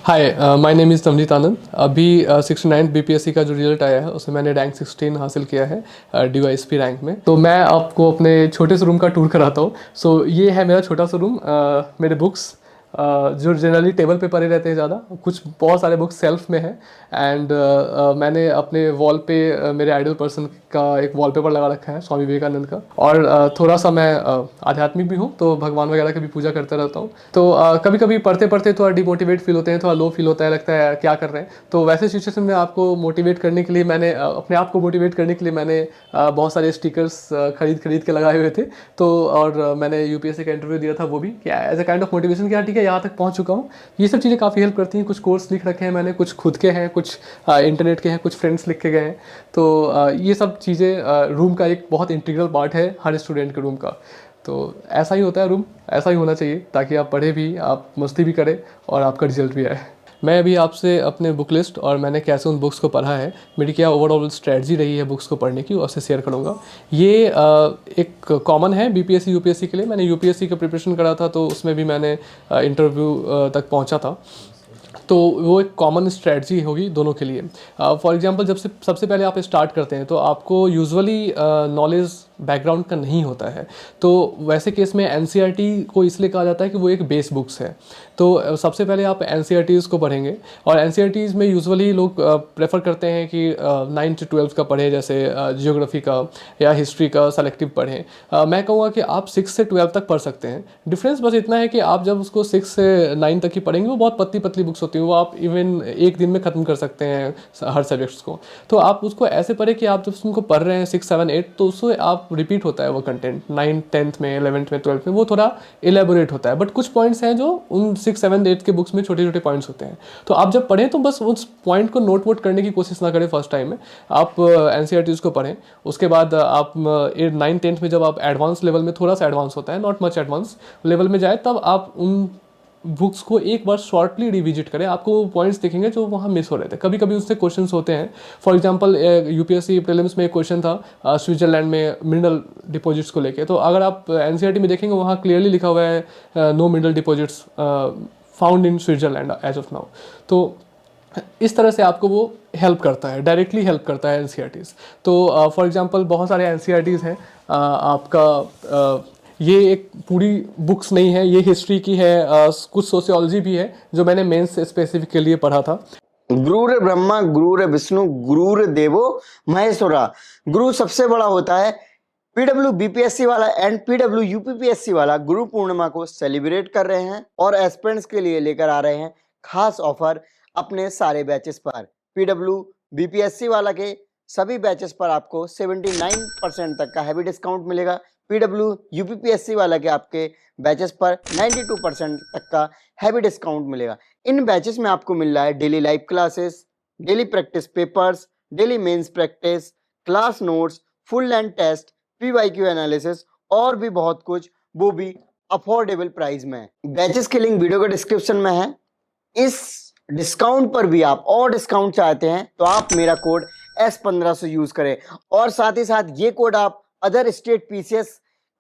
Hi, my name is Navneet Anand. अभी 69 BPSC का जो रिजल्ट आया है उसमें मैंने रैंक 16 हासिल किया है डीवाईएसपी रैंक में। तो मैं आपको अपने छोटे से रूम का टूर कराता हूँ। सो ये है मेरा छोटा सा रूम। मेरे बुक्स जो जनरली टेबल पे पड़े रहते हैं ज़्यादा, कुछ बहुत सारे बुक्स सेल्फ में है। एंड मैंने अपने वॉल पे मेरे आइडल पर्सन का एक वॉलपेपर लगा रखा है, स्वामी विवेकानंद का। और थोड़ा सा मैं आध्यात्मिक भी हूँ, तो भगवान वगैरह की भी पूजा करता रहता हूँ। तो कभी कभी पढ़ते पढ़ते थोड़ा डिमोटिवेट फील होते हैं, थोड़ा लो फील होता है, लगता है क्या कर रहे हैं। तो वैसे सिचुएशन में आपको मोटिवेट करने के लिए मैंने अपने आप को मोटिवेट करने के लिए मैंने बहुत सारे स्टिकर्स खरीद खरीद के लगाए हुए थे। तो और मैंने यूपीएससी का इंटरव्यू दिया था, वो भी क्या as a kind of motivation, क्या ठीक है यहाँ तक पहुँच चुका हूँ। ये सब चीज़ें काफ़ी हेल्प करती हैं। कुछ कोर्स लिख रखे हैं मैंने, कुछ खुद के हैं, कुछ इंटरनेट के हैं, कुछ फ्रेंड्स लिख के गए हैं। तो ये सब चीज़ें रूम का एक बहुत इंटीग्रल पार्ट है हर स्टूडेंट के रूम का। तो ऐसा ही होता है रूम, ऐसा ही होना चाहिए ताकि आप पढ़े भी, आप मस्ती भी करें और आपका रिजल्ट भी आए। मैं अभी आपसे अपने बुक लिस्ट और मैंने कैसे उन बुक्स को पढ़ा है, मेरी क्या ओवरऑल स्ट्रेटजी रही है बुक्स को पढ़ने की, उससे शेयर करूँगा। ये एक कॉमन है बीपीएससी यूपीएससी के लिए। मैंने यूपीएससी का प्रिपरेशन करा था, तो उसमें भी मैंने इंटरव्यू तक पहुँचा था। तो वो एक कॉमन स्ट्रेटजी होगी दोनों के लिए। फॉर एग्जांपल, जब से सबसे पहले आप स्टार्ट करते हैं तो आपको यूजुअली नॉलेज बैकग्राउंड का नहीं होता है। तो वैसे केस में एनसीईआरटी को इसलिए कहा जाता है कि वो एक बेस बुक्स है। तो सबसे पहले आप एनसीईआरटीज़ को पढ़ेंगे, और एनसीईआरटीज़ में यूजुअली लोग प्रेफर करते हैं कि 9 से 12 का पढ़ें, जैसे जियोग्राफी का या हिस्ट्री का सेलेक्टिव पढ़ें। मैं कहूँगा कि आप 6 से 12 तक पढ़ सकते हैं। डिफरेंस बस इतना है कि आप जब उसको 6 से 9 तक ही पढ़ेंगे, वो बहुत पतली पतली बुक्स होती हैं, वो आप इवन एक दिन में ख़त्म कर सकते हैं हर सब्जेक्ट्स को। तो आप उसको ऐसे पढ़ें कि आप जब उनको पढ़ रहे हैं 6, 7, 8, तो उससे आप रिपीट होता है वो कंटेंट 9, 10th में, 11th में, 12th में, वो थोड़ा इलेबोरेट होता है। बट कुछ पॉइंट्स हैं जो उन 6, 7, 8 के बुक्स में छोटे छोटे पॉइंट्स होते हैं। तो आप जब पढ़ें तो बस उस पॉइंट को नोट वोट करने की कोशिश ना करें फर्स्ट टाइम में। आप एनसीईआरटीज़ को पढ़ें। उसके बाद आप 9, 10th में जब आप एडवांस लेवल में, थोड़ा सा एडवांस होता है, नॉट मच एडवांस लेवल में जाए, तब आप उन बुक्स को एक बार शॉर्टली रिविजिट करें। आपको पॉइंट्स दिखेंगे जो वहाँ मिस हो रहे थे। कभी कभी उससे क्वेश्चंस होते हैं। फॉर एग्जांपल, यूपीएससी प्रीलिम्स में एक क्वेश्चन था स्विट्जरलैंड में मिनरल डिपॉजिट्स को लेके। तो अगर आप एनसीईआरटी में देखेंगे, वहाँ क्लियरली लिखा हुआ है no mineral deposits found in Switzerland as of now. तो इस तरह से आपको वो हेल्प करता है, डायरेक्टली हेल्प करता है एनसीईआरटीज़। तो फॉर एग्जांपल, बहुत सारे एनसीईआरटीज़ हैं। ये एक पूरी बुक्स नहीं है, ये हिस्ट्री की है, कुछ सोशियोलॉजी भी है जो मैंने मेंस स्पेसिफिक के लिए पढ़ा था। गुरुर ब्रह्मा गुरुर विष्णु गुरुर देवो महेश्वरा। गुरु सबसे बड़ा होता है। पीडब्ल्यू बीपीएससी वाला एंड पीडब्ल्यू यूपीपीएससी वाला गुरु पूर्णिमा को सेलिब्रेट कर रहे हैं और एस्पिरेंट्स के लिए लेकर आ रहे हैं खास ऑफर अपने सारे बैचेस पर। पीडब्ल्यू बीपीएससी वाला के सभी बैचेस पर आपको 79% तक का हैवी डिस्काउंट मिलेगा। पीडब्ल्यू यूपीपीएससी वाला के आपके बैचेस पर 92% तक का हैवी डिस्काउंट मिलेगा। इन बैचेस में आपको मिल रहा है daily live classes, daily practice papers, daily mains practice, class notes, full length test, PYQ analysis और भी बहुत कुछ, वो भी अफोर्डेबल प्राइस में। बैचेस की लिंक वीडियो के डिस्क्रिप्शन में है। इस डिस्काउंट पर भी आप और डिस्काउंट चाहते हैं तो आप मेरा कोड S1500 यूज करें, और साथ ही साथ ये कोड आप अदर स्टेट पीसीएस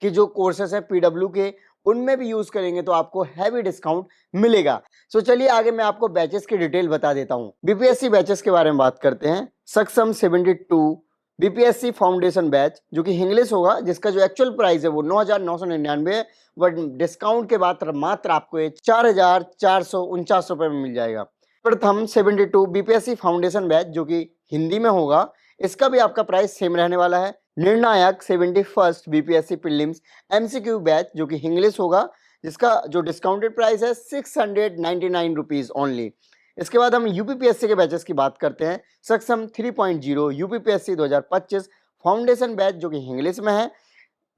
के जो कोर्सेस है पीडब्ल्यू के, उनमें भी यूज करेंगे तो आपको हैवी डिस्काउंट मिलेगा। सो चलिए आगे मैं आपको बैचेस की डिटेल बता देता हूं। बीपीएससी बैचेस के बारे में बात करते हैं। सक्षम 72 बीपीएससी फाउंडेशन बैच, जो कि इंग्लिश होगा, जिसका जो एक्चुअल प्राइस है वो 9,999 है, बट डिस्काउंट के बाद मात्र आपको ये 4,449 रुपए में मिल जाएगा। प्रथम 72 बीपीएससी फाउंडेशन बैच, जो कि हिंदी में होगा, इसका भी आपका प्राइस सेम रहने वाला है। निर्णायक 71st BPSC prelims MCQ batch, जो कि इंग्लिश होगा, जिसका जो डिस्काउंटेड प्राइस है 699 रुपीज ओनली। इसके बाद हम यूपीपीएससी के बैचेस की बात करते हैं। सक्षम 3.0 यूपीपीएससी 2025 फाउंडेशन बैच, जो कि इंग्लिश में है,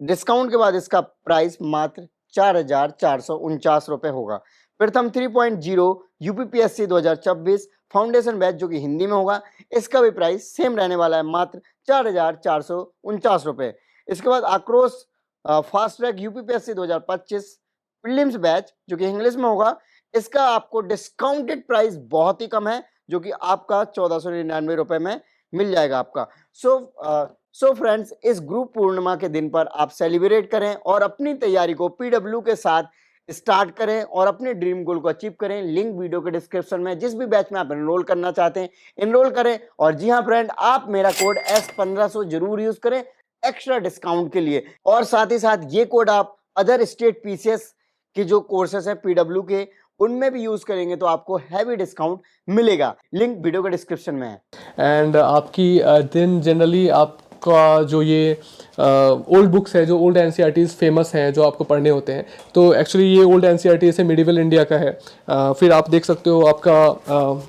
डिस्काउंट के बाद इसका प्राइस मात्र 4,449 रुपए होगा। प्रथम 3.0 यूपीपीएससी 2026 फाउंडेशन बैच, जो कि हिंदी में होगा, इसका भी प्राइस सेम रहने वाला है, मात्र 4,449 रुपए। इसके बाद आक्रोश fast track UPPSC 2025 prelims batch, जो कि इंग्लिश में होगा, इसका आपको डिस्काउंटेड प्राइस बहुत ही कम है, जो कि आपका 1,499 रुपए में मिल जाएगा आपका। सो फ्रेंड्स, इस ग्रुप पूर्णिमा के दिन पर आप सेलिब्रेट करें और अपनी तैयारी को पीडब्ल्यू के साथ स्टार्ट करें और अपने ड्रीम गोल को अचीव करें। लिंक वीडियो के डिस्क्रिप्शन में, जिस भी बैच में आप एनरोल करना चाहते हैं एनरोल करें। और जी हाँ फ्रेंड, आप मेरा कोड S1500 जरूर यूज करें एक्स्ट्रा डिस्काउंट के लिए। और साथ ही साथ ये कोड आप अदर स्टेट पीसीएस के जो कोर्सेस हैं पीडब्ल्यू के, उनमें भी यूज करेंगे तो आपको हैवी डिस्काउंट मिलेगा। लिंक वीडियो के डिस्क्रिप्शन में है। एंड आपकी दिन जनरली आपका जो ये ओल्ड बुक्स है, जो ओल्ड एनसीईआरटीज़ फेमस हैं जो आपको पढ़ने होते हैं, तो एक्चुअली ये ओल्ड एनसीईआरटी से मिडिवल इंडिया का है। फिर आप देख सकते हो आपका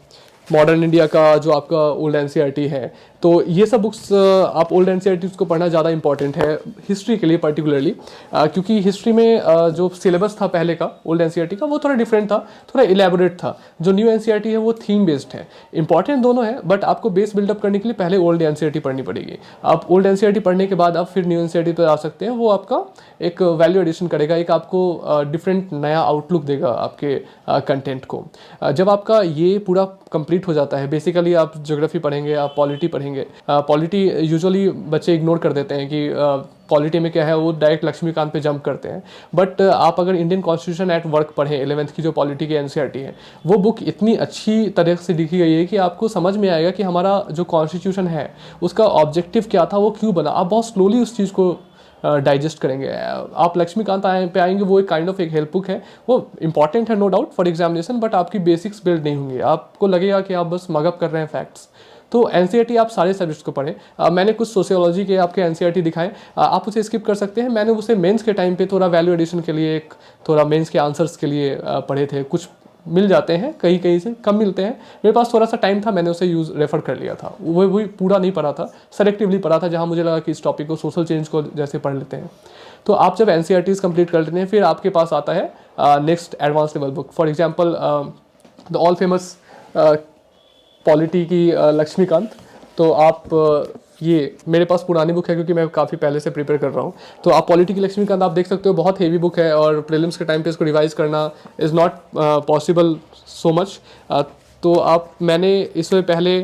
मॉडर्न इंडिया का जो आपका ओल्ड एनसीईआरटी है। तो ये सब बुक्स आप ओल्ड एनसीईआरटीज़ को पढ़ना ज़्यादा इंपॉर्टेंट है हिस्ट्री के लिए पर्टिकुलरली, क्योंकि हिस्ट्री में जो सिलेबस था पहले का ओल्ड एनसीईआरटी का वो थोड़ा डिफरेंट था, थोड़ा इलेबोरेट था। जो न्यू एनसीईआरटी है वो थीम बेस्ड है। इंपॉर्टेंट दोनों है, बट आपको बेस बिल्डअप करने के लिए पहले ओल्ड एनसीईआरटी पढ़नी पड़ेगी। आप ओल्ड एनसीईआरटी पढ़ने के बाद आप फिर न्यू एनसीईआरटी पर आ सकते हैं। वो आपका एक वैल्यू एडिशन करेगा, एक आपको डिफरेंट नया आउटलुक देगा आपके कंटेंट को। जब आपका ये पूरा कंप्लीट हो जाता है, बेसिकली आप ज्योग्राफी पढ़ेंगे, आप पॉलिटी पढ़ेंगे। पॉलिटी यूजुअली बच्चे इग्नोर कर देते हैं कि पॉलिटी में क्या है, वो डायरेक्ट लक्ष्मीकांत पे जंप करते हैं। बट आप अगर इंडियन कॉन्स्टिट्यूशन एट वर्क पढ़ें, 11th की जो पॉलिटी की एनसीईआरटी है, वो बुक इतनी अच्छी तरह से लिखी गई है कि आपको समझ में आएगा कि हमारा जो कॉन्स्टिट्यूशन है उसका ऑब्जेक्टिव क्या था, वो क्यों बना। आप बहुत स्लोली उस चीज़ को डाइजेस्ट करेंगे। आप लक्ष्मीकांत पे आएंगे, वो एक काइंड ऑफ एक हेल्प बुक है। वो इंपॉर्टेंट है no doubt for examination, but आपकी बेसिक्स बिल्ड नहीं होंगे। आपको लगेगा कि आप बस मगअप कर रहे हैं फैक्ट्स। तो एनसीईआरटी आप सारे सब्जेक्ट्स को पढ़ें। मैंने कुछ सोशियोलॉजी के आपके एनसीईआरटी दिखाए, आप उसे स्किप कर सकते हैं। मैंने उसे मेंस के टाइम पे थोड़ा वैल्यू एडिशन के लिए, एक थोड़ा मेंस के आंसर्स के लिए पढ़े थे। कुछ मिल जाते हैं, कहीं कहीं से कम मिलते हैं। मेरे पास थोड़ा सा टाइम था, मैंने उसे रेफर कर लिया था। वो पूरा नहीं पढ़ा था, सेलेक्टिवली पढ़ा था, जहाँ मुझे लगा कि इस टॉपिक को, सोशल चेंज को जैसे पढ़ लेते हैं। तो आप जब एनसीईआरटीज़ कंप्लीट कर लेते हैं, फिर आपके पास आता है next advance level book. For example the all famous polity की लक्ष्मीकांत। तो आप ये मेरे पास पुरानी बुक है क्योंकि मैं काफ़ी पहले से प्रिपेयर कर रहा हूँ। तो आप पॉलिटी की लक्ष्मीकांत आप देख सकते हो, बहुत हेवी बुक है और प्रीलिम्स के टाइम पे इसको रिवाइज करना is not possible so much. तो मैंने इसमें पहले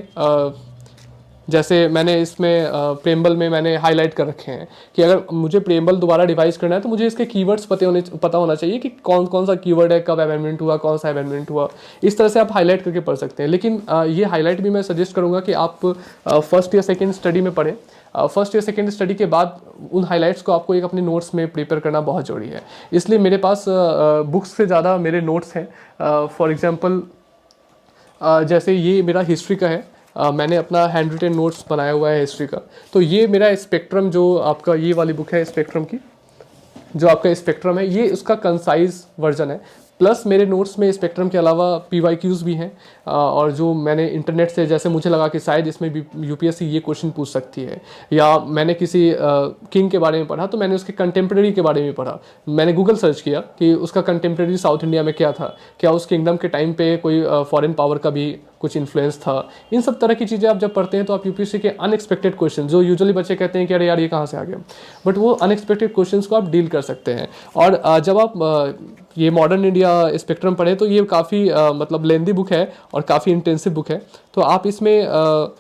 जैसे मैंने इसमें प्रेम्बल में मैंने हाईलाइट कर रखे हैं कि अगर मुझे प्रेम्बल दोबारा रिवाइज करना है तो मुझे इसके कीवर्ड्स पता होना चाहिए कि कौन कौन सा कीवर्ड है, कब अमेंडमेंट हुआ, कौन सा अमेंडमेंट हुआ। इस तरह से आप हाईलाइट करके पढ़ सकते हैं। लेकिन ये हाईलाइट भी मैं सजेस्ट करूँगा कि आप फर्स्ट या सेकेंड स्टडी में पढ़ें। फर्स्ट या सेकेंड स्टडी के बाद उन हाईलाइट्स को आपको एक अपने नोट्स में प्रिपेयर करना बहुत ज़रूरी है। इसलिए मेरे पास बुक्स से ज़्यादा मेरे नोट्स हैं। फॉर एग्जाम्पल जैसे ये मेरा हिस्ट्री का है, मैंने अपना हैंड रिटन नोट्स बनाया हुआ है हिस्ट्री का। तो ये मेरा स्पेक्ट्रम, जो आपका ये वाली बुक है स्पेक्ट्रम की, जो आपका स्पेक्ट्रम है, ये उसका कंसाइज वर्जन है। प्लस मेरे नोट्स में स्पेक्ट्रम के अलावा PYQs भी हैं। और जो मैंने इंटरनेट से, जैसे मुझे लगा कि शायद इसमें भी यूपीएससी ये क्वेश्चन पूछ सकती है, या मैंने किसी किंग के बारे में पढ़ा तो मैंने उसके कंटेम्प्रेरी के बारे में पढ़ा। मैंने गूगल सर्च किया कि उसका कंटेम्प्रेरी साउथ इंडिया में क्या था, क्या उस किंगडम के टाइम पे कोई फॉरेन पावर का भी कुछ इन्फ्लुएंस था। इन सब तरह की चीज़ें आप जब पढ़ते हैं तो आप यूपीएससी के अनएक्सपेक्टेड क्वेश्चन, जो यूजुअली बच्चे कहते हैं कि अरे यार ये कहाँ से आ गया, बट वो अनएक्सपेक्टेड क्वेश्चंस को आप डील कर सकते हैं। और जब आप ये मॉडर्न इंडिया स्पेक्ट्रम पढ़े तो ये काफ़ी मतलब लेंदी बुक है और काफ़ी इंटेंसिव बुक है। तो आप इसमें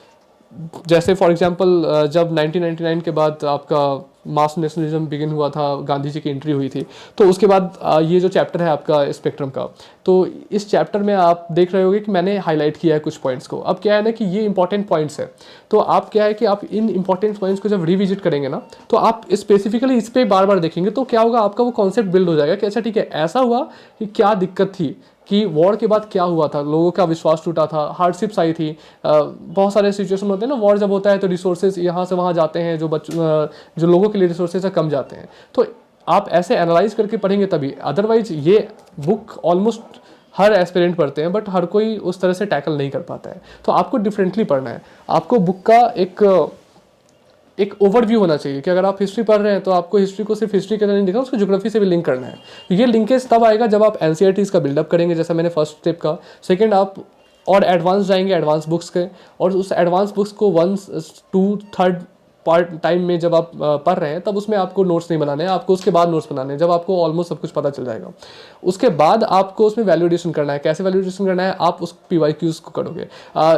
जैसे फॉर एग्जांपल जब 1999 के बाद आपका मास नेशनलिज्म बिगिन हुआ था, गांधी जी की एंट्री हुई थी, तो उसके बाद ये जो चैप्टर है आपका स्पेक्ट्रम का, तो इस चैप्टर में आप देख रहे होंगे कि मैंने हाईलाइट किया है कुछ पॉइंट्स को। अब क्या है ना कि ये इंपॉर्टेंट पॉइंट्स है, तो आप क्या है कि आप इन इंपॉर्टेंट पॉइंट्स को जब रिविजिट करेंगे ना, तो आप स्पेसिफिकली इस पर बार बार देखेंगे, तो क्या होगा, आपका वो कॉन्सेप्ट बिल्ड हो जाएगा कि अच्छा ठीक है, ऐसा हुआ कि क्या दिक्कत थी, कि वॉर के बाद क्या हुआ था, लोगों का विश्वास टूटा था, हार्डशिप्स आई थी। बहुत सारे सिचुएशन होते हैं ना, वॉर जब होता है तो रिसोर्सेज यहाँ से वहाँ जाते हैं, जो लोगों के लिए रिसोर्सेज है कम जाते हैं। तो आप ऐसे एनालाइज करके पढ़ेंगे तभी, अदरवाइज ये बुक ऑलमोस्ट हर एस्पिरेंट पढ़ते हैं बट हर कोई उस तरह से टैकल नहीं कर पाता है। तो आपको डिफरेंटली पढ़ना है। आपको बुक का एक ओवरव्यू होना चाहिए कि अगर आप हिस्ट्री पढ़ रहे हैं तो आपको हिस्ट्री को सिर्फ हिस्ट्री के तरह नहीं देखना, उसको ज्योग्राफी से भी लिंक करना है। तो ये लिंकेज तब आएगा जब आप एनसीईआरटीज़ का बिल्डअप करेंगे, जैसा मैंने फर्स्ट स्टेप का। सेकंड, आप और एडवांस जाएंगे एडवांस बुक्स के, और उस एडवांस बुक्स को 1, 2, 3 पार्ट टाइम में जब आप पढ़ रहे हैं तब उसमें आपको नोट्स नहीं बनाने हैं, आपको उसके बाद नोट्स बनाने हैं, जब आपको ऑलमोस्ट सब कुछ पता चल जाएगा। उसके बाद आपको उसमें वैल्यूडेशन करना है। कैसे वैल्यूडेशन करना है? आप उस PYQs को करोगे।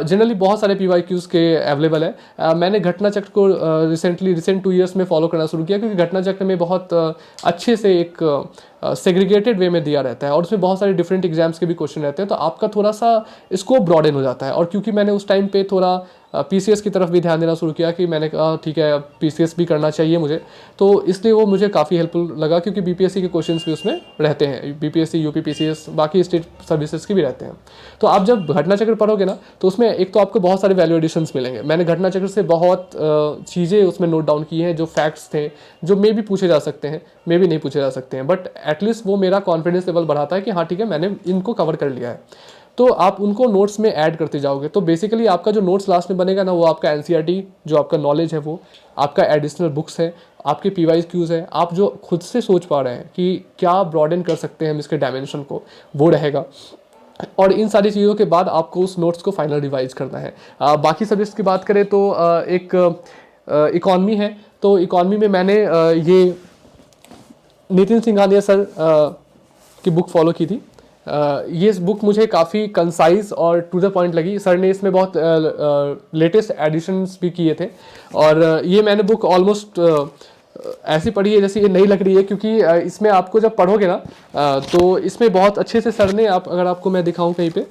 जनरली बहुत सारे PYQs के अवेलेबल है। मैंने घटना चक्र को रिसेंट 2 ईयर्स में फॉलो करना शुरू किया, क्योंकि घटना चक्र में बहुत अच्छे से एक सेग्रीगेटेड वे में दिया रहता है और उसमें बहुत सारे डिफरेंट एग्जाम्स के भी क्वेश्चन रहते हैं, तो आपका थोड़ा सा स्कोप ब्रॉडन हो जाता है। और क्योंकि मैंने उस टाइम पे थोड़ा PCS की तरफ भी ध्यान देना शुरू किया, कि मैंने कहा ठीक है PCS भी करना चाहिए मुझे, तो इसलिए वो मुझे काफ़ी हेल्पफुल लगा, क्योंकि BPSC के क्वेश्चंस भी उसमें रहते हैं। BPSC, UP, PCS, बाकी स्टेट सर्विसेज के भी रहते हैं। तो आप जब घटना चक्र पढ़ोगे ना, तो उसमें एक तो आपको बहुत सारे वैल्यू एडिशंस मिलेंगे। मैंने घटना चक्र से बहुत चीज़ें उसमें नोट डाउन की हैं, जो फैक्ट्स थे, जो मे भी पूछे जा सकते हैं, मे भी नहीं पूछे जा सकते हैं, बट एटलीस्ट वो मेरा कॉन्फिडेंस लेवल बढ़ाता है कि हाँ ठीक है, मैंने इनको कवर कर लिया है। तो आप उनको नोट्स में ऐड करते जाओगे, तो बेसिकली आपका जो नोट्स लास्ट में बनेगा ना, वो आपका NCERT जो आपका नॉलेज है, वो आपका एडिशनल बुक्स है, आपके PYQs है, आप जो खुद से सोच पा रहे हैं कि क्या ब्रॉडन कर सकते हैं हम इसके डायमेंशन को, वो रहेगा। और इन सारी चीज़ों के बाद आपको उस नोट्स को फाइनल रिवाइज करना है। बाकी सब्जेक्ट्स की बात करें तो एक इकॉनमी है, तो इकॉनमी में मैंने ये नितिन सिंघानिया सर की बुक फॉलो की थी। ये बुक मुझे काफ़ी कंसाइज और टू द पॉइंट लगी। सर ने इसमें बहुत लेटेस्ट एडिशंस भी किए थे, और ये मैंने बुक ऑलमोस्ट ऐसी पढ़ी है जैसे ये नई लग रही है, क्योंकि इसमें आपको जब पढ़ोगे ना तो इसमें बहुत अच्छे से सर ने, आप अगर आपको मैं दिखाऊं कहीं पे,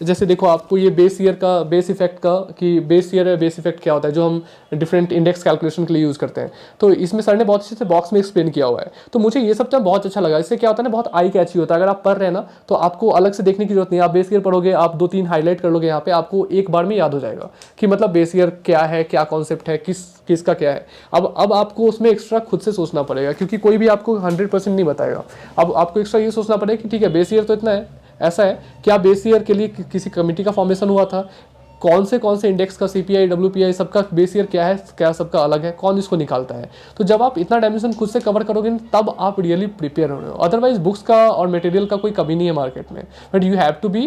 जैसे देखो आपको ये बेस ईयर का, बेस इफेक्ट का, कि बेस ईयर है बेस इफेक्ट क्या होता है, जो हम डिफरेंट इंडेक्स कैलकुलेशन के लिए यूज़ करते हैं, तो इसमें सर ने बहुत अच्छे से बॉक्स में एक्सप्लेन किया हुआ है। तो मुझे ये सब बहुत अच्छा लगा। इससे क्या होता है ना, बहुत आई कैची होता है। अगर आप पढ़ रहे हैं ना, तो आपको अलग से देखने की जरूरत नहीं है। आप बेस ईयर पढ़ोगे, आप 2-3 हाईलाइट कर लोगे यहाँ पे, आपको एक बार में याद हो जाएगा कि मतलब बेस ईयर क्या है, क्या कॉन्सेप्ट है, किसका क्या है। अब आपको उसमें एक्स्ट्रा खुद से सोचना पड़ेगा, क्योंकि कोई भी आपको 100% नहीं बताएगा। अब आपको एक्स्ट्रा ये सोचना पड़ेगा कि ठीक है, बेस ईयर तो इतना है, ऐसा है, क्या बेस ईयर के लिए किसी कमेटी का फॉर्मेशन हुआ था, कौन से इंडेक्स का, CPI, WPI, सबका बेस ईयर क्या है, क्या सबका अलग है, कौन इसको निकालता है। तो जब आप इतना डायमेंशन खुद से कवर करोगे तब आप रियली प्रिपेयर हो रहे हो। अदरवाइज बुक्स का और मटेरियल का कोई कमी नहीं है मार्केट में, but you have to be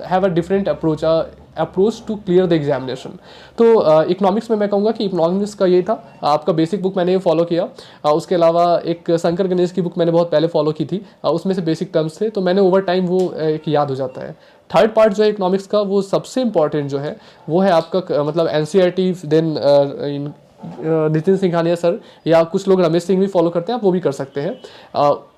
have a different approach to clear the examination. तो इकोनॉमिक्स में मैं कहूँगा कि इकोनॉमिक्स का ये था, आपका बेसिक बुक मैंने ये फॉलो किया। उसके अलावा एक शंकर गणेश की बुक मैंने बहुत पहले फॉलो की थी, उसमें से बेसिक टर्म्स थे, तो मैंने ओवर टाइम वो एक याद हो जाता है। थर्ड पार्ट जो है इकोनॉमिक्स का, वो सबसे इंपॉर्टेंट जो है वो है आपका मतलब NCERT, then Nitin Singhania sir, या कुछ लोग रमेश सिंह भी फॉलो करते हैं, आप वो भी कर सकते हैं।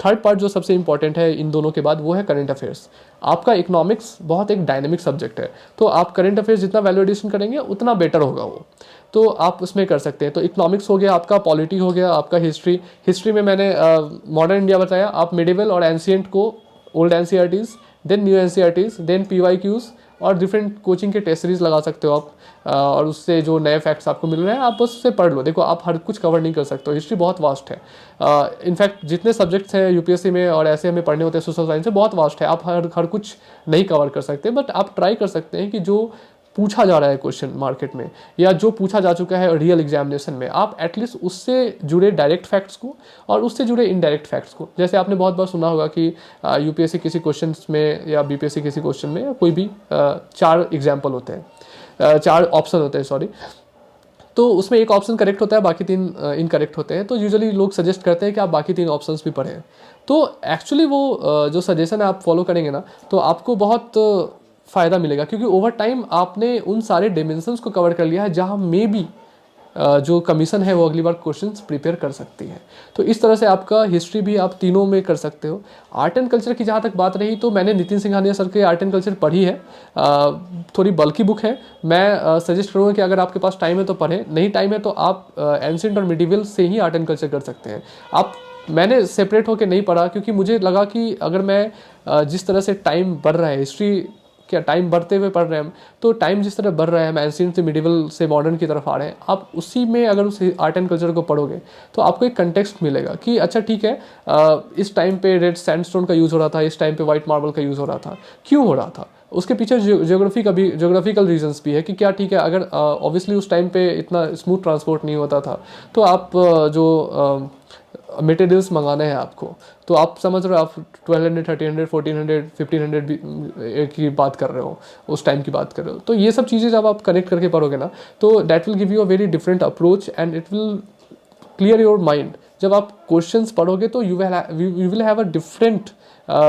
थर्ड पार्ट जो सबसे इंपॉर्टेंट है इन दोनों के बाद, वो है करंट अफेयर्स। आपका इकोनॉमिक्स बहुत एक डायनेमिक सब्जेक्ट है, तो आप करंट अफेयर्स जितना वैल्यू एडिशन करेंगे उतना बेटर होगा वो, तो आप उसमें कर सकते हैं। तो इकोनॉमिक्स हो गया आपका, पॉलिटी हो गया आपका, हिस्ट्री में मैंने मॉडर्न इंडिया बताया। आप मिडिवल और एंशिएंट को, old NCERTs, then new NCERTs, then PYQs और डिफरेंट कोचिंग के टेस्ट सीरीज लगा सकते हो आप, और उससे जो नए फैक्ट्स आपको मिल रहे हैं आप उससे पढ़ लो। देखो, आप हर कुछ कवर नहीं कर सकते हो, हिस्ट्री बहुत वास्ट है। इनफैक्ट जितने सब्जेक्ट्स हैं UPSC में और ऐसे हमें पढ़ने होते हैं सोशल साइंस से, बहुत वास्ट है, आप हर कुछ नहीं कवर कर सकते, बट आप ट्राई कर सकते हैं कि जो पूछा जा रहा है क्वेश्चन मार्केट में, या जो पूछा जा चुका है रियल एग्जामिनेशन में, आप एटलीस्ट उससे जुड़े डायरेक्ट फैक्ट्स को और उससे जुड़े इनडायरेक्ट फैक्ट्स को, जैसे आपने बहुत बार सुना होगा कि UPSC किसी क्वेश्चन में या BPSC किसी क्वेश्चन में, या कोई भी 4 एग्जाम्पल होते हैं, 4 ऑप्शन होते हैं, सॉरी, तो उसमें एक ऑप्शन करेक्ट होता है, बाकी 3 इनकरेक्ट होते हैं। तो यूजुअली लोग सजेस्ट करते हैं कि आप बाकी 3 ऑप्शंस भी पढ़ें। तो एक्चुअली वो जो सजेशन है आप फॉलो करेंगे ना, तो आपको बहुत फ़ायदा मिलेगा, क्योंकि ओवर टाइम आपने उन सारे डिमेंशंस को कवर कर लिया है जहाँ मे बी जो कमीशन है वो अगली बार क्वेश्चंस प्रिपेयर कर सकती है। तो इस तरह से आपका हिस्ट्री भी आप तीनों में कर सकते हो। आर्ट एंड कल्चर की जहाँ तक बात रही, तो मैंने नितिन सिंघानिया सर के आर्ट एंड कल्चर पढ़ी है, थोड़ी बल्कि बुक है। मैं सजेस्ट करूँगा कि अगर आपके पास टाइम है तो पढ़ें, नहीं टाइम है तो आप एंशिएंट और मिडिवल से ही आर्ट एंड कल्चर कर सकते हैं। मैंने सेपरेट होकर नहीं पढ़ा, क्योंकि मुझे लगा कि अगर मैं जिस तरह से टाइम बढ़ रहा है, हिस्ट्री क्या टाइम बढ़ते हुए पढ़ रहे हैं हम, तो टाइम जिस तरह बढ़ रहा है, हम एंशिएंट से मिडिवल से मॉडर्न की तरफ आ रहे हैं, आप उसी में अगर उस आर्ट एंड कल्चर को पढ़ोगे तो आपको एक कंटेक्स्ट मिलेगा कि अच्छा ठीक है, इस टाइम पे रेड सैंडस्टोन का यूज़ हो रहा था, इस टाइम पे वाइट मार्बल का यूज़ हो रहा था, क्यों हो रहा था, उसके पीछे ज्योग्राफिकल रीजंस भी है कि क्या ठीक है, अगर ऑब्वियसली उस टाइम पे इतना स्मूथ ट्रांसपोर्ट नहीं होता था, तो आप जो मटेरियल्स मंगाने हैं आपको, तो आप समझ रहे हो आप 1200, 1300, 1400, 1500 की बात कर रहे हो, उस टाइम की बात कर रहे हो। तो ये सब चीज़ें जब आप कनेक्ट करके पढ़ोगे ना, तो that will give you a very different approach and it will clear your mind. जब आप क्वेश्चंस पढ़ोगे तो you will have a different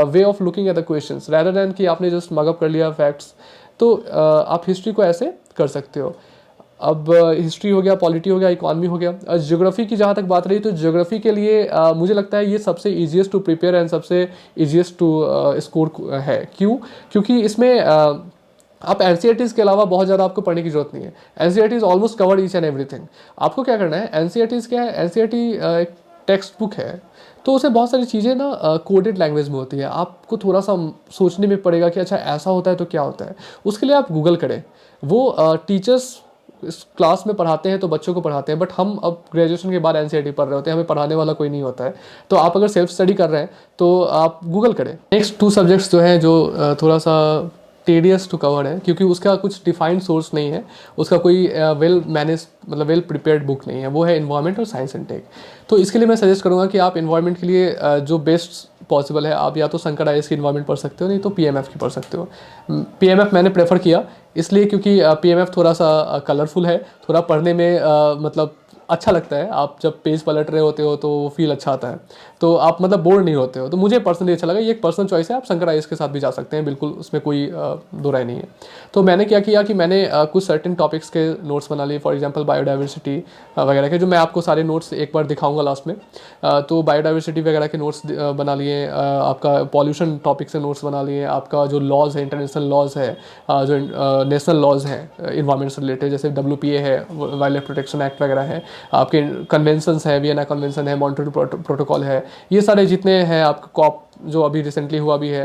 way of looking at the questions rather than कि आपने जस्ट मगअप कर लिया फैक्ट्स। तो आप हिस्ट्री को ऐसे कर सकते हो। अब हिस्ट्री हो गया, पॉलिटी हो गया, इकॉनमी हो गया। ज्योग्राफी की जहाँ तक बात रही, तो ज्योग्राफी के लिए मुझे लगता है ये सबसे ईजीएस्ट टू प्रिपेयर एंड सबसे ईजीएस्ट टू स्कोर है। क्यों? क्योंकि इसमें आप एनसीईआरटीज़ के अलावा बहुत ज़्यादा आपको पढ़ने की जरूरत नहीं है। NCERTs almost covered each and everything. आपको क्या करना है, एनसीईआरटीज़ क्या है, एनसीईआरटी एक टेक्स्ट बुक है, तो उसमें बहुत सारी चीज़ें ना कोडेड लैंग्वेज में होती है। आपको थोड़ा सा सोचने में पड़ेगा कि अच्छा ऐसा होता है तो क्या होता है। उसके लिए आप गूगल करें। वो टीचर्स इस क्लास में पढ़ाते हैं तो बच्चों को पढ़ाते हैं, बट हम अब ग्रेजुएशन के बाद एनसीईआरटी पढ़ रहे होते हैं, हमें पढ़ाने वाला कोई नहीं होता है। तो आप अगर सेल्फ स्टडी कर रहे हैं तो आप गूगल करें। नेक्स्ट 2 सब्जेक्ट्स जो हैं, जो थोड़ा सा टेडियस टू कवर है, क्योंकि उसका कुछ डिफाइंड सोर्स नहीं है, उसका कोई वेल मैनेज मतलब वेल प्रिपेयर्ड बुक नहीं है, वो है इन्वायरमेंट और साइंस एंड टेक। तो इसके लिए मैं सजेस्ट करूँगा कि आप इन्वायरमेंट के लिए जो बेस्ट पॉसिबल है, आप या तो शंकर आईएएस की इन्वायरमेंट पढ़ सकते हो, नहीं तो पीएमएफ की पढ़ सकते हो। पीएमएफ मैंने प्रेफर किया इसलिए क्योंकि पीएमएफ थोड़ा सा कलरफुल है, थोड़ा पढ़ने में मतलब अच्छा लगता है। आप जब पेज पलट रहे होते हो तो फील अच्छा आता है, तो आप मतलब बोर नहीं होते हो। तो मुझे पर्सनली अच्छा लगा। ये एक पर्सनल चॉइस है, आप शंकर आईएएस के साथ भी जा सकते हैं, बिल्कुल उसमें कोई दो राय नहीं है। तो मैंने क्या किया कि मैंने कुछ सर्टेन टॉपिक्स के नोट्स बना लिए, फॉर एग्जांपल बायोडाइवर्सिटी वगैरह के, जो मैं आपको सारे नोट्स एक बार दिखाऊंगा लास्ट में। तो बायोडाइवर्सिटी वगैरह के नोट्स बना लिए, आपका पॉल्यूशन टॉपिक से नोट्स बना लिए, आपका जो लॉज है, इंटरनेशनल लॉज है, जो नेशनल लॉज हैं इन्वायरमेंट से रिलेटेड, जैसे WPA है, वाइल्ड लाइफ प्रोटेक्शन एक्ट वगैरह है, आपके कन्वेंशंस है, वियना कन्वेंशन है, मॉन्ट्रियल प्रोटोकॉल है, ये सारे जितने हैं, आपका कॉप जो अभी रिसेंटली हुआ भी है,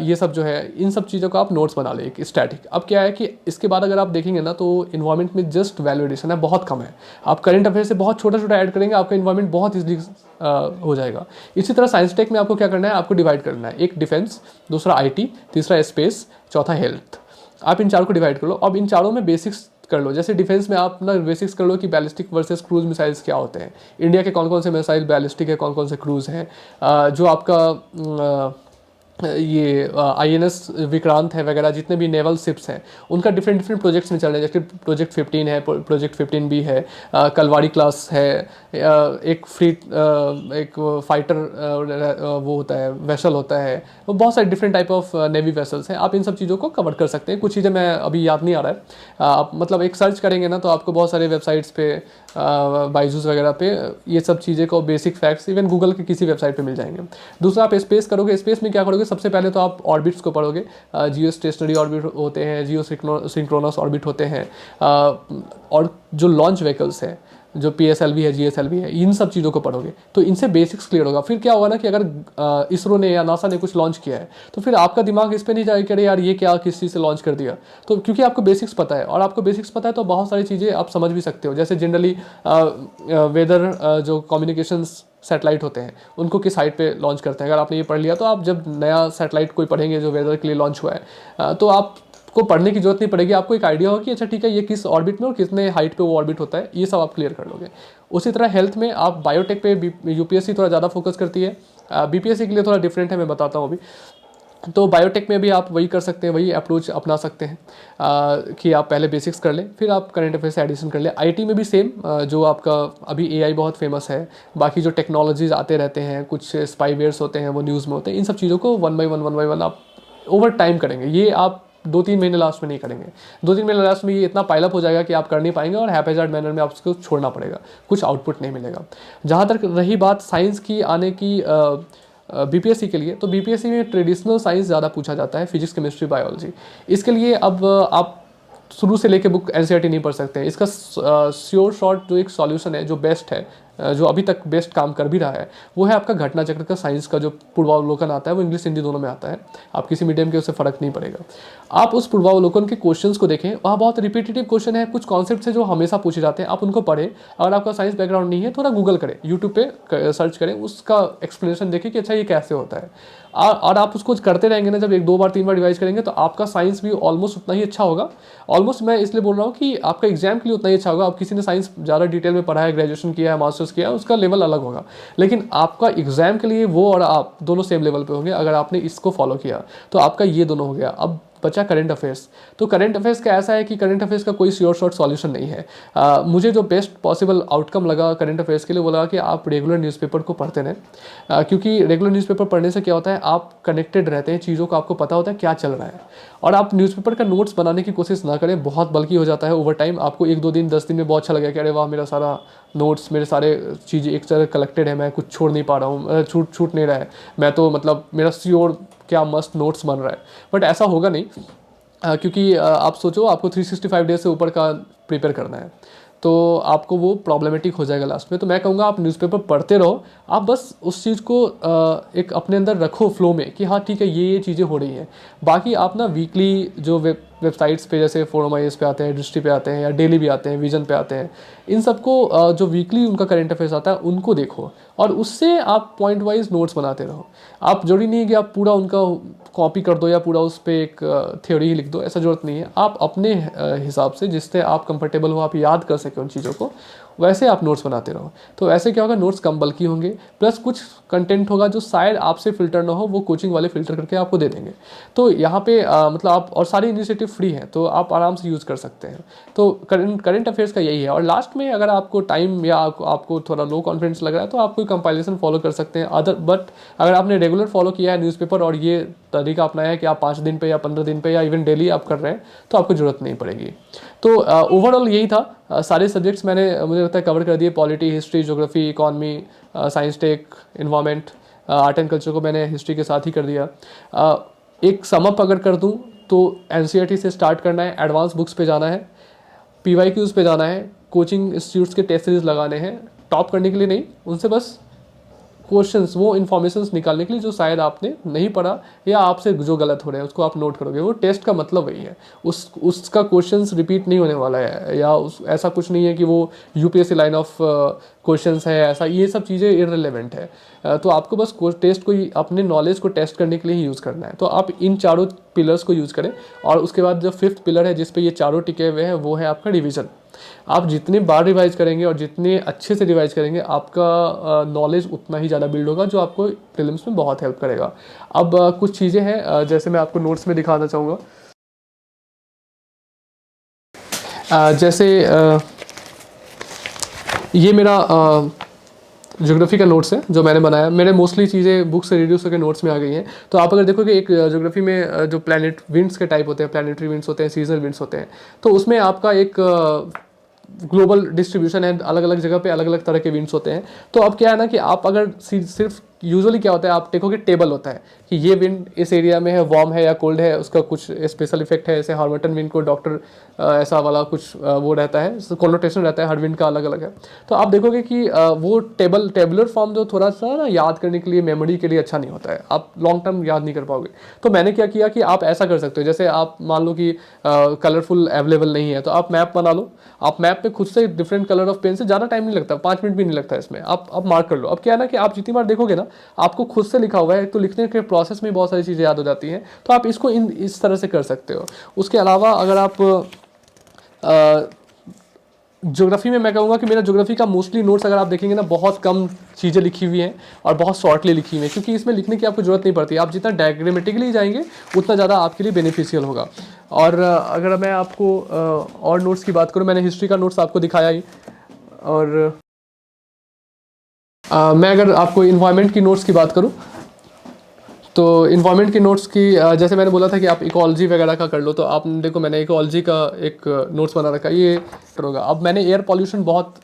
ये सब जो है, इन सब चीज़ों का आप नोट्स बना ले एक स्टैटिक। अब क्या है कि इसके बाद अगर आप देखेंगे ना, तो इन्वायरमेंट में जस्ट वैल्यू एडिशन है, बहुत कम है। आप करंट अफेयर से बहुत छोटा छोटा ऐड करेंगे, आपका इन्वायरमेंट बहुत ईजिली हो जाएगा। इसी तरह साइंस टेक में आपको क्या करना है, आपको डिवाइड करना है, एक डिफेंस, दूसरा IT, तीसरा स्पेस, चौथा हेल्थ। आप इन चारों को डिवाइड कर लो। अब इन चारों में बेसिक्स कर लो। जैसे डिफेंस में आप ना बेसिक्स कर लो कि बैलिस्टिक वर्सेस क्रूज मिसाइल्स क्या होते हैं, इंडिया के कौन कौन से मिसाइल बैलिस्टिक है, कौन कौन से क्रूज हैं, जो आपका ये INS विक्रांत है वगैरह, जितने भी नेवल शिप्स हैं, उनका डिफरेंट डिफरेंट प्रोजेक्ट्स में चल रहे हैं। जैसे प्रोजेक्ट 15 है, प्रोजेक्ट 15B है, कलवाड़ी क्लास है, एक एक फाइटर वो होता है, वेसल होता है, वो बहुत सारे different type of navy vessels हैं। आप इन सब चीज़ों को कवर कर सकते हैं। कुछ चीज़ें मैं अभी याद नहीं आ रहा है, आप मतलब एक सर्च करेंगे ना, तो आपको बहुत सारे वेबसाइट्स पे, बाइजूस वगैरह पे, ये सब चीज़ें को बेसिक फैक्ट्स इवन गूगल के किसी वेबसाइट पे मिल जाएंगे। दूसरा, आप स्पेस करोगे। स्पेस में क्या करोगे, सबसे पहले तो आप ऑर्बिट्स को पढ़ोगे। जियो स्टेशनरी ऑर्बिट होते हैं, जियो सिंक्रोनस ऑर्बिट होते हैं, और जो लॉन्च व्हीकल्स हैं, जो PSLV है, GSLV है, इन सब चीज़ों को पढ़ोगे तो इनसे बेसिक्स क्लियर होगा। फिर क्या होगा ना कि अगर इसरो ने या नासा ने कुछ लॉन्च किया है, तो फिर आपका दिमाग इस पर नहीं जाएगा कि अरे यार ये क्या, किस चीज़ से लॉन्च कर दिया। तो क्योंकि आपको बेसिक्स पता है, और आपको बेसिक्स पता है तो बहुत सारी चीज़ें आप समझ भी सकते हो। जैसे जनरली वेदर जो कम्युनिकेशंस सैटेलाइट होते हैं, उनको किस हाइट पे लॉन्च करते हैं, अगर आपने ये पढ़ लिया, तो आप जब नया सैटेलाइट कोई पढ़ेंगे जो वेदर के लिए लॉन्च हुआ है, तो आपको पढ़ने की जरूरत नहीं पड़ेगी। आपको एक आइडिया होगा कि अच्छा ठीक है, ये किस ऑर्बिट में और कितने हाइट पे वो ऑर्बिट होता है, ये सब आप क्लियर कर लोगे। उसी तरह हेल्थ में आप बायोटेक पे UPSC थोड़ा ज़्यादा फोकस करती है, BPSC के लिए थोड़ा डिफरेंट है, मैं बताता हूँ अभी। तो बायोटेक में भी आप वही कर सकते हैं, वही अप्रोच अपना सकते हैं, कि आप पहले बेसिक्स कर लें, फिर आप करंट अफेयर से एडिशन कर लें। IT में भी सेम, जो आपका अभी AI बहुत फेमस है, बाकी जो टेक्नोलॉजीज आते रहते हैं, कुछ स्पाईवेयर्स होते हैं, वो न्यूज़ में होते हैं, इन सब चीज़ों को वन बाई वन आप ओवर टाइम करेंगे। ये आप 2-3 महीने लास्ट में नहीं करेंगे। 2-3 महीने लास्ट में ये इतना पाइलअप हो जाएगा कि आप कर नहीं पाएंगे, और हैपेजार्ड मैनर में आप उसको छोड़ना पड़ेगा, कुछ आउटपुट नहीं मिलेगा। जहाँ तक रही बात साइंस की आने की BPSC के लिए, तो BPSC में ट्रेडिशनल साइंस ज़्यादा पूछा जाता है, फिजिक्स, केमिस्ट्री, बायोलॉजी। इसके लिए अब आप शुरू से लेके बुक NCERT नहीं पढ़ सकते हैं। इसका श्योर शॉर्ट जो एक सॉल्यूशन है, जो बेस्ट है, जो अभी तक बेस्ट काम कर भी रहा है, वो है आपका घटना चक्र का साइंस का जो पूर्वावलोकन आता है, वो इंग्लिश हिंदी दोनों में आता है। आप किसी मीडियम के उससे फ़र्क नहीं पड़ेगा। आप उस पूर्वावलोकन के क्वेश्चंस को देखें, वहाँ बहुत रिपीटेटिव क्वेश्चन है, कुछ कॉन्सेप्ट्स है जो हमेशा पूछे जाते हैं, आप उनको पढ़ें। अगर आपका साइंस बैकग्राउंड नहीं है, थोड़ा गूगल करें, यूट्यूब पे सर्च करें, उसका एक्सप्लेनेशन देखें कि अच्छा ये कैसे होता है। और आप उसको करते रहेंगे ना, जब 1-2 बार 3 बार रिवाइज करेंगे, तो आपका साइंस भी ऑलमोस्ट उतना ही अच्छा होगा। ऑलमोस्ट मैं इसलिए बोल रहा हूँ कि आपका एग्जाम के लिए उतना ही अच्छा होगा। आप किसी ने साइंस ज़्यादा डिटेल में पढ़ा है, ग्रेजुएशन किया है, मास्टर्स फोकस किया है उसका लेवल अलग होगा, लेकिन आपका एग्जाम के लिए वो और आप दोनों सेम लेवल पे होंगे अगर आपने इसको फॉलो किया। तो आपका ये दोनों हो गया। अब बचा करंट अफेयर्स। तो करंट अफेयर्स का ऐसा है कि करंट अफेयर्स का कोई श्योर शॉर्ट सॉल्यूशन नहीं है। मुझे जो बेस्ट पॉसिबल आउटकम लगा करंट अफेयर्स के लिए वो लगा कि आप रेगुलर न्यूज़पेपर को पढ़ते रहें, क्योंकि रेगुलर न्यूज़पेपर पढ़ने से क्या होता है, आप कनेक्टेड रहते हैं चीज़ों को, आपको पता होता है क्या चल रहा है। और आप न्यूज़पेपर का नोट्स बनाने की कोशिश ना करें, बहुत बल्कि हो जाता है ओवर टाइम। आपको 1-2 दिन 10 दिन में बहुत अच्छा लगेगा कि अरे वाह मेरा सारा नोट्स, मेरे सारे चीज़ें एक तरह कलेक्टेड है, मैं कुछ छोड़ नहीं पा रहा हूँ, छूट नहीं रहा है, मैं तो मतलब मेरा श्योर क्या मस्त नोट्स बन रहा है। बट ऐसा होगा नहीं, क्योंकि आप सोचो आपको 365 डेज से ऊपर का प्रिपेयर करना है, तो आपको वो प्रॉब्लमेटिक हो जाएगा लास्ट में। तो मैं कहूँगा आप न्यूज़पेपर पढ़ते रहो, आप बस उस चीज़ को एक अपने अंदर रखो फ्लो में कि हाँ ठीक है ये चीज़ें हो रही हैं। बाकी आप ना वीकली जो वेबसाइट्स पे जैसे फोरम आईएएस पे आते हैं, दृष्टि पे आते हैं, या डेली भी आते हैं, विजन पे आते हैं, इन सबको जो वीकली उनका करंट अफेयर्स आता है उनको देखो और उससे आप पॉइंट वाइज नोट्स बनाते रहो। आप जरूरी नहीं है कि आप पूरा उनका कॉपी कर दो या पूरा उस पर एक थ्योरी ही लिख दो, ऐसा जरूरत नहीं है। आप अपने हिसाब से जिससे आप कंफर्टेबल हो, आप याद कर सके उन चीज़ों को, वैसे आप नोट्स बनाते रहो। तो ऐसे क्या होगा, नोट्स कम बल्कि होंगे, प्लस कुछ कंटेंट होगा जो शायद आपसे फिल्टर ना हो, वो कोचिंग वाले फिल्टर करके आपको दे देंगे। तो यहाँ पे मतलब आप, और सारी इनिशिएटिव फ्री हैं तो आप आराम से यूज़ कर सकते हैं। तो करंट अफेयर्स का यही है। और लास्ट में अगर आपको टाइम या आपको थोड़ा लो कॉन्फिडेंस लग रहा है तो आप कोई कंपाइलेशन फॉलो कर सकते हैं। बट अगर आपने रेगुलर फॉलो किया है न्यूज़पेपर और ये तरीका अपनाया है कि आप 5 दिन पे या 15 दिन पे या इवन डेली आप कर रहे हैं, तो आपको ज़रूरत नहीं पड़ेगी। तो ओवरऑल यही था। सारे सब्जेक्ट्स मैंने, मुझे लगता है, कवर कर दिए। Polity, history, geography, economy, science tech, environment, art and culture को मैंने हिस्ट्री के साथ ही कर दिया। एक समअप अगर कर दूं तो एनसीईआरटी से स्टार्ट करना है, एडवांस बुक्स पे जाना है, पीवाईक्यूज़ पे जाना है, कोचिंग इंस्टीट्यूट्स के टेस्ट सीरीज लगाने हैं, टॉप करने के लिए नहीं, उनसे बस क्वेश्चंस, वो इन्फॉर्मेशंस निकालने के लिए जो शायद आपने नहीं पढ़ा या आपसे जो गलत हो रहा है उसको आप नोट करोगे। वो टेस्ट का मतलब वही है, उसका क्वेश्चंस रिपीट नहीं होने वाला है, या ऐसा कुछ नहीं है कि वो यूपीएससी लाइन ऑफ क्वेश्चंस है, ऐसा ये सब चीज़ें इररिलेवेंट है। तो आपको बस टेस्ट को ही, अपने नॉलेज को टेस्ट करने के लिए ही यूज़ करना है। तो आप इन चारों पिलर्स को यूज़ करें। और उसके बाद जो 5th पिलर है जिस पे ये चारों टिके हुए हैं वो है आपका रिवीजन। आप जितने बार रिवाइज करेंगे और जितने अच्छे से रिवाइज करेंगे, आपका नॉलेज उतना ही ज़्यादा बिल्ड होगा, जो आपको प्रीलिम्स में बहुत हेल्प करेगा। अब कुछ चीज़ें हैं जैसे मैं आपको नोट्स में दिखाना चाहूँगा। जैसे ये मेरा ज्योग्राफी का नोट्स है जो मैंने बनाया। मेरे मोस्टली चीज़ें बुक से रिड्यूस होकर नोट्स में आ गई हैं। तो आप अगर देखोगे एक ज्योग्राफी में जो प्लैनेट विंड्स के टाइप होते हैं, प्लैनेटरी विंड्स होते हैं, सीजनल विंड्स होते हैं, तो उसमें आपका एक ग्लोबल डिस्ट्रीब्यूशन है, अलग अलग जगह पे अलग अलग तरह के विंड्स होते हैं। तो अब क्या है ना कि आप अगर सिर्फ यूजुअली क्या होता है, आप देखोगे टेबल होता है कि ये विंड इस एरिया में है, वार्म है या कोल्ड है, उसका कुछ स्पेशल इफेक्ट है। जैसे हार्मटन विंड को डॉक्टर ऐसा वाला कुछ वो रहता है, कॉन्नोटेशन रहता है, हर विंड का अलग अलग है। तो आप देखोगे कि वो टेबुलर फॉर्म जो थोड़ा सा ना याद करने के लिए, मेमोरी के लिए अच्छा नहीं होता है, आप लॉन्ग टर्म याद नहीं कर पाओगे। तो मैंने क्या किया कि आप ऐसा कर सकते हो, जैसे आप मान लो कि कलरफुल अवेलेबल नहीं है तो आप मैप बना लो। आप मैप पे खुद से डिफरेंट कलर ऑफ पेन से, ज़्यादा टाइम नहीं लगता, 5 मिनट भी नहीं लगता इसमें, आप मार्क कर लो। अब क्या है ना कि आप जितनी बार देखोगे ना, आपको खुद से लिखा हुआ है, तो लिखने के प्रोसेस में बहुत सारी चीज़ें याद हो जाती हैं। तो आप इसको इस तरह से कर सकते हो। उसके अलावा अगर आप ज्योग्राफी में, मैं कहूँगा कि मेरा ज्योग्राफी का मोस्टली नोट्स अगर आप देखेंगे ना, बहुत कम चीज़ें लिखी हुई हैं और बहुत शॉर्टली लिखी हुई हैं, क्योंकि इसमें लिखने की आपको ज़रूरत नहीं पड़ती। आप जितना डायग्रामेटिकली जाएंगे उतना ज़्यादा आपके लिए बेनिफिशियल होगा। और अगर मैं आपको और नोट्स की बात करूँ, मैंने हिस्ट्री का नोट्स आपको दिखाया ही। और मैं अगर आपको इन्वायरमेंट की नोट्स की बात करूँ तो इन्वायरमेंट की नोट्स की, जैसे मैंने बोला था कि आप इकोलॉजी वगैरह का कर लो, तो आप देखो मैंने इकोलॉजी का एक नोट्स बना रखा है, ये होगा। अब मैंने एयर पॉल्यूशन बहुत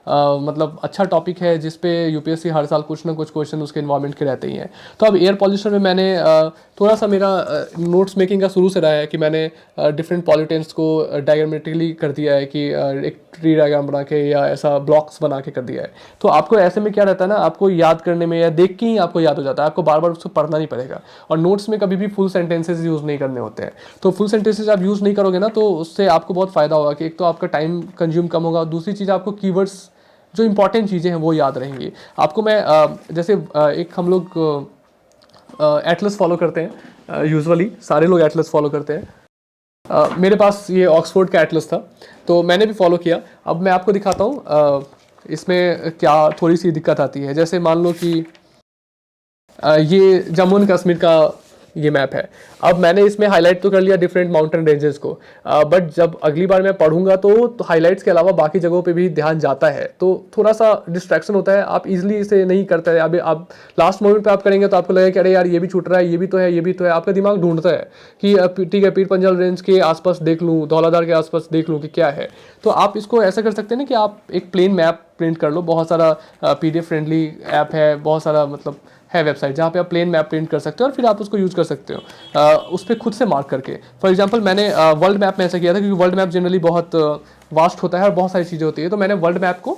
मतलब अच्छा टॉपिक है जिस पे यूपीएससी हर साल कुछ ना कुछ क्वेश्चन उसके इन्वायरमेंट के रहते ही हैं। तो अब एयर पॉल्यूशन में मैंने थोड़ा सा मेरा नोट्स मेकिंग का शुरू से रहा है कि मैंने डिफरेंट पॉल्यूटेंट्स को डायग्रामेटिकली कर दिया है कि एक ट्री डायग्राम बना के या ऐसा ब्लॉक्स बना के कर दिया है। तो आपको ऐसे में क्या रहता है ना, आपको याद करने में या देख के ही आपको याद हो जाता है, आपको बार बार उसको पढ़ना नहीं पड़ेगा। और नोट्स में कभी भी फुल सेंटेंसेस यूज़ नहीं करने होते हैं। तो फुल सेंटेंसेस आप यूज़ नहीं करोगे ना, तो उससे आपको बहुत फ़ायदा होगा कि एक तो आपका टाइम कंज्यूम कम होगा, दूसरी चीज़ आपको कीवर्ड्स जो इंपॉर्टेंट चीज़ें हैं वो याद रहेंगी आपको। मैं जैसे एक हम लोग एटलस फॉलो करते हैं, यूजुअली सारे लोग एटलस फॉलो करते हैं। मेरे पास ये ऑक्सफोर्ड का एटलस था तो मैंने भी फॉलो किया। अब मैं आपको दिखाता हूँ इसमें क्या थोड़ी सी दिक्कत आती है। जैसे मान लो कि ये जम्मू एंड कश्मीर का ये मैप है। अब मैंने इसमें हाईलाइट तो कर लिया डिफरेंट माउंटेन रेंजेस को, बट जब अगली बार मैं पढ़ूंगा तो हाईलाइट्स के अलावा बाकी जगहों पे भी ध्यान जाता है, तो थोड़ा सा डिस्ट्रैक्शन होता है, आप इजीली इसे नहीं करते हैं। अभी आप लास्ट मोमेंट पे आप करेंगे तो आपको लगेगा कि अरे यार ये भी छूट रहा है, ये भी तो है, ये भी तो है। आपका दिमाग ढूंढता है कि ठीक है, पीर पंजाल रेंज के आसपास देख लूँ, धौलाधार के आसपास देख लूँ कि क्या है। तो आप इसको ऐसा कर सकते हैं ना कि आप एक प्लेन मैप प्रिंट कर लो। बहुत सारा PDF फ्रेंडली ऐप है, बहुत सारा मतलब है वेबसाइट जहाँ पे आप प्लेन मैप प्रिंट कर सकते हो और फिर आप उसको यूज़ कर सकते हो उस पर खुद से मार्क करके। फॉर एग्जांपल मैंने वर्ल्ड मैप में ऐसा किया था, क्योंकि वर्ल्ड मैप जनरली बहुत वास्ट होता है और बहुत सारी चीज़ें होती है। तो मैंने वर्ल्ड मैप को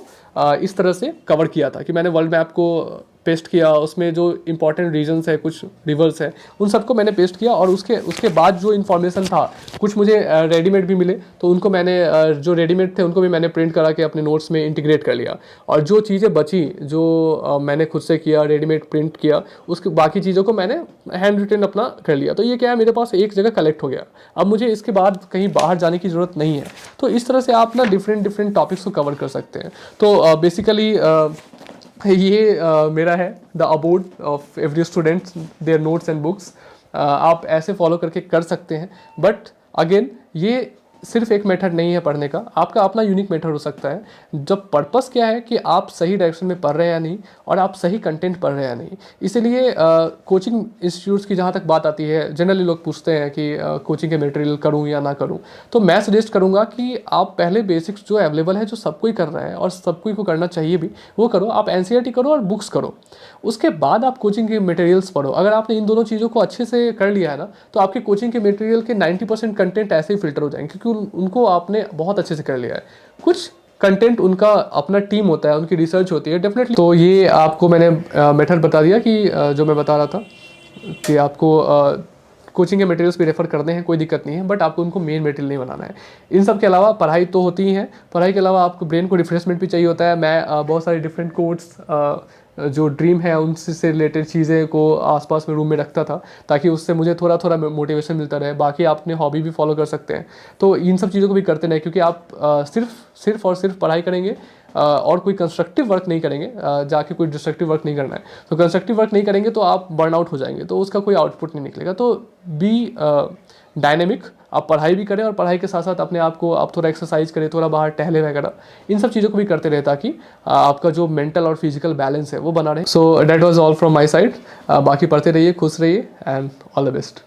इस तरह से कवर किया था कि मैंने वर्ल्ड मैप को पेस्ट किया, उसमें जो इंपॉर्टेंट रीजन्स है, कुछ रिवर्स है, उन सबको मैंने पेस्ट किया। और उसके बाद जो इन्फॉर्मेशन था, कुछ मुझे रेडीमेड भी मिले, तो उनको मैंने जो रेडीमेड थे उनको भी मैंने प्रिंट करा के अपने नोट्स में इंटीग्रेट कर लिया। और जो चीज़ें बची, जो मैंने खुद से किया, रेडीमेड प्रिंट किया, उसके बाकी चीज़ों को मैंने हैंड रिटन अपना कर लिया। तो ये क्या है, मेरे पास एक जगह कलेक्ट हो गया। अब मुझे इसके बाद कहीं बाहर जाने की ज़रूरत नहीं है। तो इस तरह से आप ना डिफरेंट टॉपिक्स को कवर कर सकते हैं। तो बेसिकली ये मेरा है the aboard of every student, their notes and books. आप ऐसे फॉलो करके कर सकते हैं। बट अगेन, ये सिर्फ एक मेथड नहीं है पढ़ने का, आपका अपना यूनिक मेथड हो सकता है। जब पर्पस क्या है कि आप सही डायरेक्शन में पढ़ रहे हैं या नहीं, और आप सही कंटेंट पढ़ रहे हैं या नहीं। इसीलिए कोचिंग इंस्टीट्यूट्स की जहाँ तक बात आती है, जनरली लोग पूछते हैं कि कोचिंग के मटेरियल करूँ या ना करूँ। तो मैं सजेस्ट करूँगा कि आप पहले बेसिक्स जो अवेलेबल है, जो सब कोई कर रहा है और सब कोई को करना चाहिए भी, वो करो। आप NCERT करो और बुक्स करो, उसके बाद आप कोचिंग के मटेरियल्स पढ़ो। अगर आपने इन दोनों चीज़ों को अच्छे से कर लिया है ना, तो आपके कोचिंग के मटेरियल के 90% कंटेंट ऐसे ही फिल्टर हो जाएंगे, क्योंकि उनको आपने बहुत अच्छे से कर लिया है। कुछ कंटेंट उनका अपना टीम होता है, उनकी रिसर्च होती है डेफिनेटली। तो ये आपको मैंने मेथड बता दिया कि जो मैं बता रहा था कि आपको कोचिंग के मटेरियल्स भी रेफर करने हैं, कोई दिक्कत नहीं है, बट आपको उनको मेन मटेरियल नहीं बनाना है। इन सब के अलावा पढ़ाई तो होती ही है, पढ़ाई के अलावा आपको ब्रेन को रिफ्रेशमेंट भी चाहिए होता है। मैं बहुत सारे डिफरेंट कोट्स, जो ड्रीम है उनसे रिलेटेड चीज़ें को आसपास में रूम में रखता था, ताकि उससे मुझे थोड़ा थोड़ा मोटिवेशन मिलता रहे। बाकी आप अपने हॉबी भी फॉलो कर सकते हैं। तो इन सब चीज़ों को भी करते रहें, क्योंकि आप सिर्फ और सिर्फ पढ़ाई करेंगे और कोई कंस्ट्रक्टिव वर्क नहीं करेंगे, जाके कोई डिस्ट्रक्टिव वर्क नहीं करना है। तो कंस्ट्रक्टिव वर्क नहीं करेंगे तो आप बर्न आउट हो जाएंगे, तो उसका कोई आउटपुट नहीं निकलेगा। तो बी डायनेमिक, आप पढ़ाई भी करें और पढ़ाई के साथ साथ अपने आप को आप थोड़ा एक्सरसाइज करें, थोड़ा बाहर टहले वगैरह, इन सब चीज़ों को भी करते रहे, ताकि आपका जो मेंटल और फिजिकल बैलेंस है वो बना रहे। So that was all from my side. बाकी पढ़ते रहिए, खुश रहिए, एंड ऑल द बेस्ट।